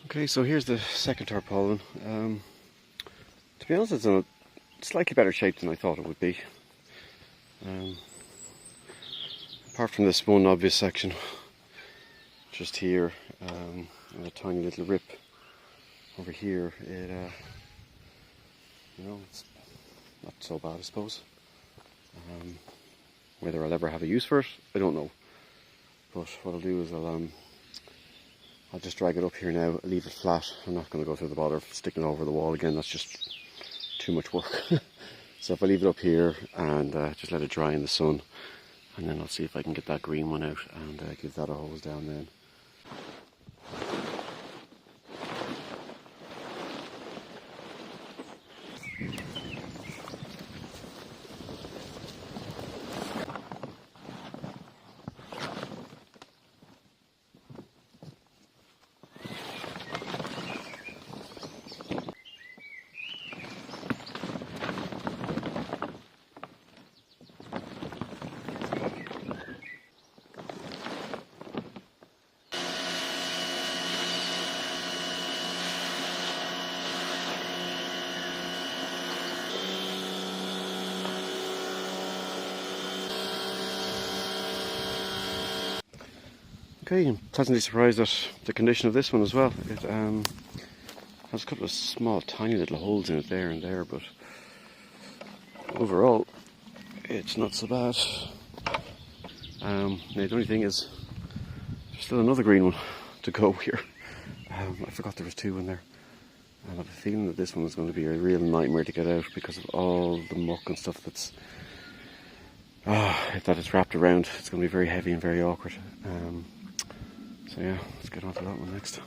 Okay, so here's the second tarpaulin. To be honest, it's in a slightly better shape than I thought it would be. Apart from this one obvious section just here, and a tiny little rip over here, it's not so bad, I suppose. Whether I'll ever have a use for it, I don't know. But what I'll do is I'll just drag it up here now, leave it flat. I'm not going to go through the bother of sticking it over the wall again, that's just too much work. So if I leave it up here and just let it dry in the sun, and then I'll see if I can get that green one out and give that a hose down then. Okay, I'm pleasantly surprised at the condition of this one as well. It has a couple of small, tiny little holes in it there and there, but overall, it's not so bad. Now the only thing is, there's still another green one to go here. I forgot there was two in there. And I have a feeling that this one is going to be a real nightmare to get out because of all the muck and stuff that it's wrapped around. It's going to be very heavy and very awkward. So yeah, let's get on to that one next.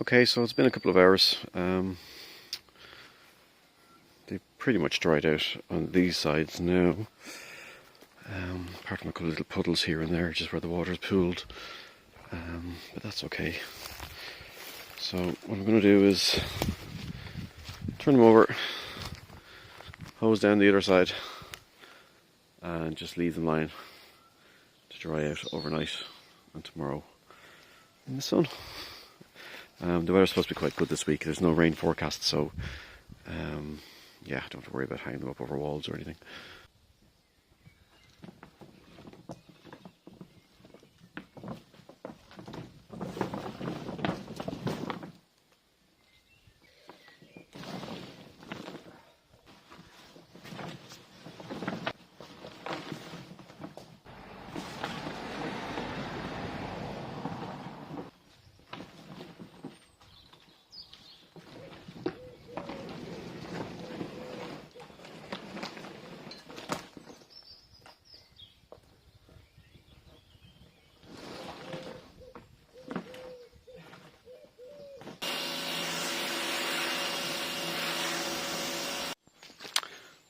Okay, so it's been a couple of hours. They've pretty much dried out on these sides now. Apart from a couple of little puddles here and there, just where the water's pooled. But that's okay. So what I'm going to do is turn them over, hose down the other side, and just leave them lying to dry out overnight and tomorrow in the sun. The weather's supposed to be quite good this week. There's no rain forecast, so yeah, don't have to worry about hanging them up over walls or anything.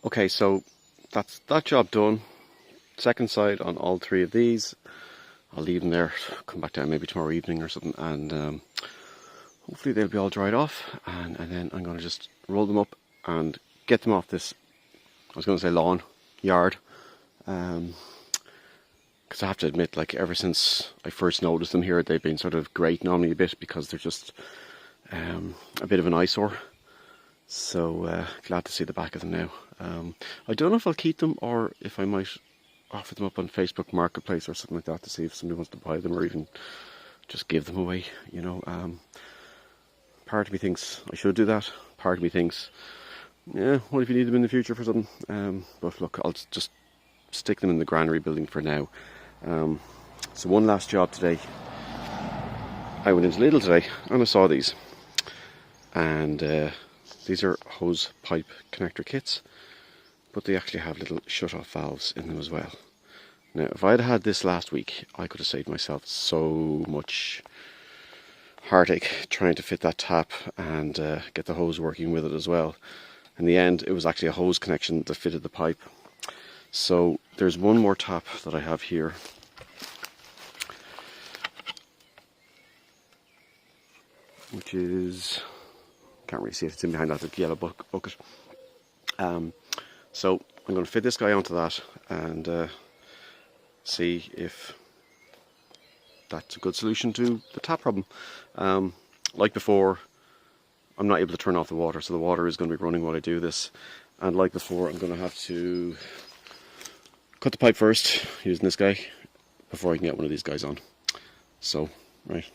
Okay, so that's that job done. Second side on all three of these. I'll leave them there, come back down maybe tomorrow evening or something, and hopefully they'll be all dried off, and then I'm going to just roll them up and get them off this, I was going to say lawn, yard, because I have to admit, like, ever since I first noticed them here, they've been sort of grating on me a bit because they're just a bit of an eyesore. So glad to see the back of them now. I don't know if I'll keep them or if I might offer them up on Facebook Marketplace or something like that to see if somebody wants to buy them or even just give them away, you know. Part of me thinks I should do that. Part of me thinks Yeah, what if you need them in the future for something? But look, I'll just stick them in the Granary Building for now. So one last job today. I went into Lidl today and I saw these. And these are hose pipe connector kits, but they actually have little shut-off valves in them as well. Now, if I'd had this last week, I could have saved myself so much heartache trying to fit that tap and get the hose working with it as well. In the end, it was actually a hose connection that fitted the pipe. So there's one more tap that I have here. Which is, can't really see it, it's in behind that yellow bucket. So I'm going to fit this guy onto that and see if that's a good solution to the tap problem. Like before, I'm not able to turn off the water, so the water is going to be running while I do this. And like before, I'm going to have to cut the pipe first using this guy before I can get one of these guys on. So, right.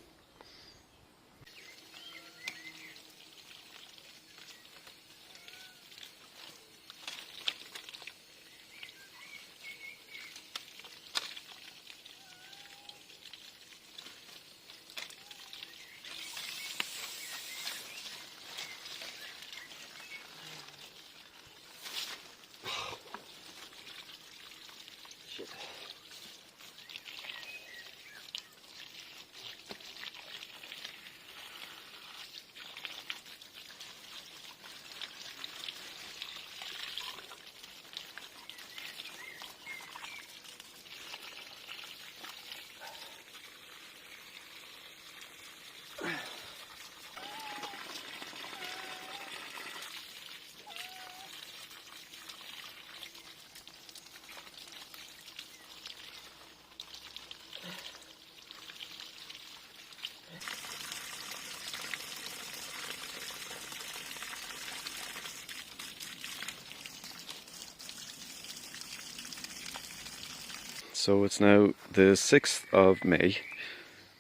So it's now the 6th of May.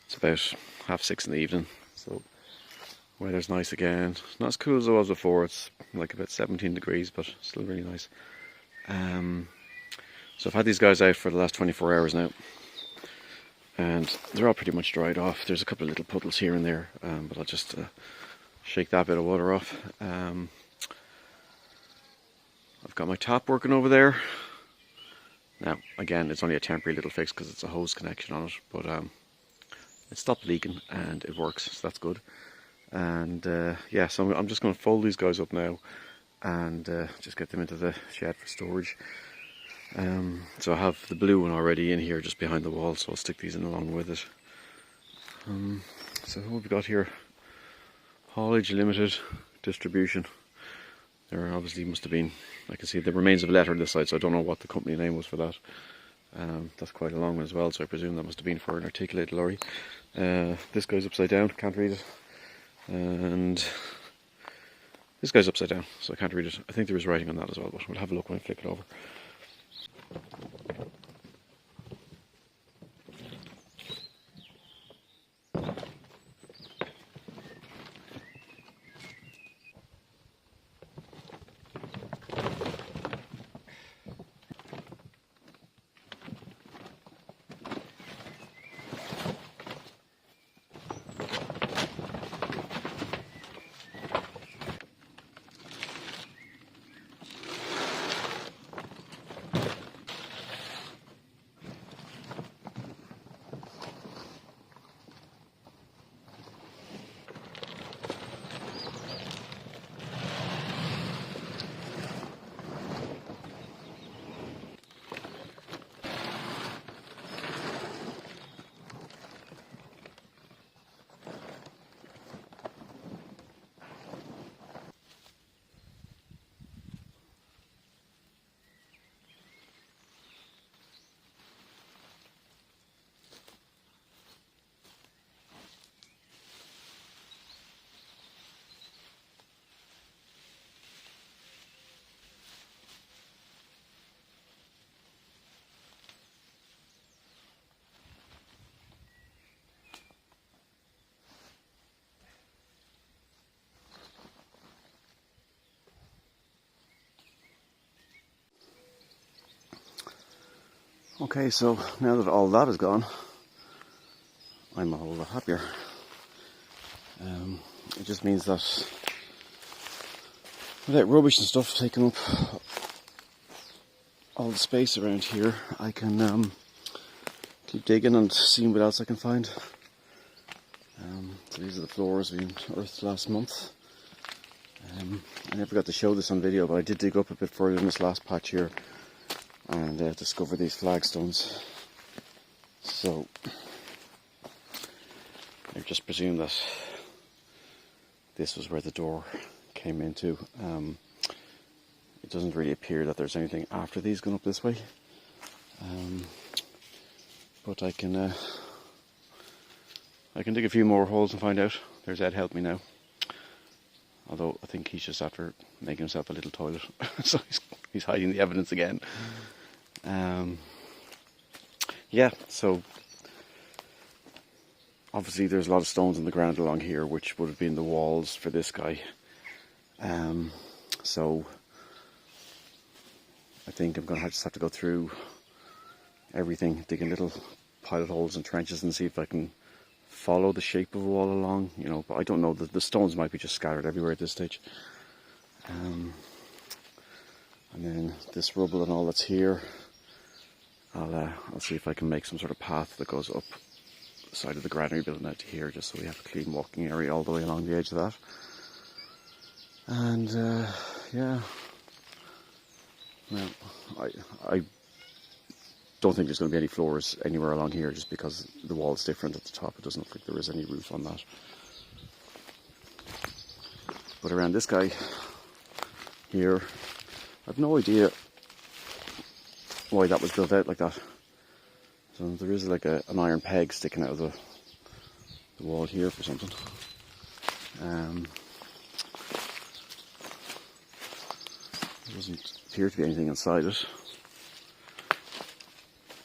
It's about 6:30 in the evening. So weather's nice again. Not as cool as it was before. It's like about 17 degrees, but still really nice. So I've had these guys out for the last 24 hours now. And they're all pretty much dried off. There's a couple of little puddles here and there, but I'll just shake that bit of water off. I've got my tap working over there. Now, again, it's only a temporary little fix because it's a hose connection on it, but it stopped leaking and it works, so that's good. And yeah, so I'm just going to fold these guys up now and just get them into the shed for storage. So I have the blue one already in here just behind the wall, so I'll stick these in along with it. So what we've got here, haulage limited distribution. There obviously must have been, I can see the remains of a letter on this side, so I don't know what the company name was for that. That's quite a long one as well, so I presume that must have been for an articulated lorry. This guy's upside down, can't read it. And this guy's upside down, so I can't read it. I think there was writing on that as well, but we'll have a look when I flick it over. Okay, so now that all that is gone, I'm a whole lot happier. It just means that without rubbish and stuff taking up all the space around here, I can keep digging and seeing what else I can find. So these are the floors being earthed last month. I never got to show this on video, but I did dig up a bit further in this last patch here and discover these flagstones. So I just presume that this was where the door came into. It doesn't really appear that there's anything after these going up this way, but I can dig a few more holes and find out. There's Ed help me now, although I think he's just after making himself a little toilet, so he's hiding the evidence again. Yeah, so obviously there's a lot of stones in the ground along here, which would have been the walls for this guy. So I think I'm going to just have to go through everything, digging little pilot holes and trenches and see if I can follow the shape of a wall along, you know, but I don't know, the stones might be just scattered everywhere at this stage. And then this rubble and all that's here, I'll see if I can make some sort of path that goes up the side of the Granary Building out to here, just so we have a clean walking area all the way along the edge of that. And yeah, well, I don't think there's going to be any floors anywhere along here, just because the wall's different at the top. It doesn't look like there is any roof on that. But around this guy here, I've no idea why that was built out like that. So there is like an iron peg sticking out of the wall here for something. There doesn't appear to be anything inside it.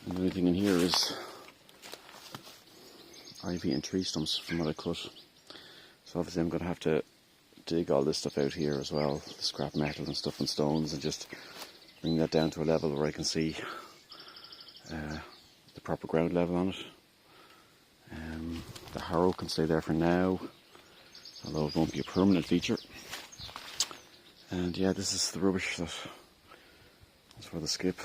And the only thing in here is ivy and tree stumps from what I cut. So obviously I'm going to have to dig all this stuff out here as well, the scrap metal and stuff and stones, and just bring that down to a level where I can see the proper ground level on it. The harrow can stay there for now, although it won't be a permanent feature. And yeah, this is the rubbish that's for the skip.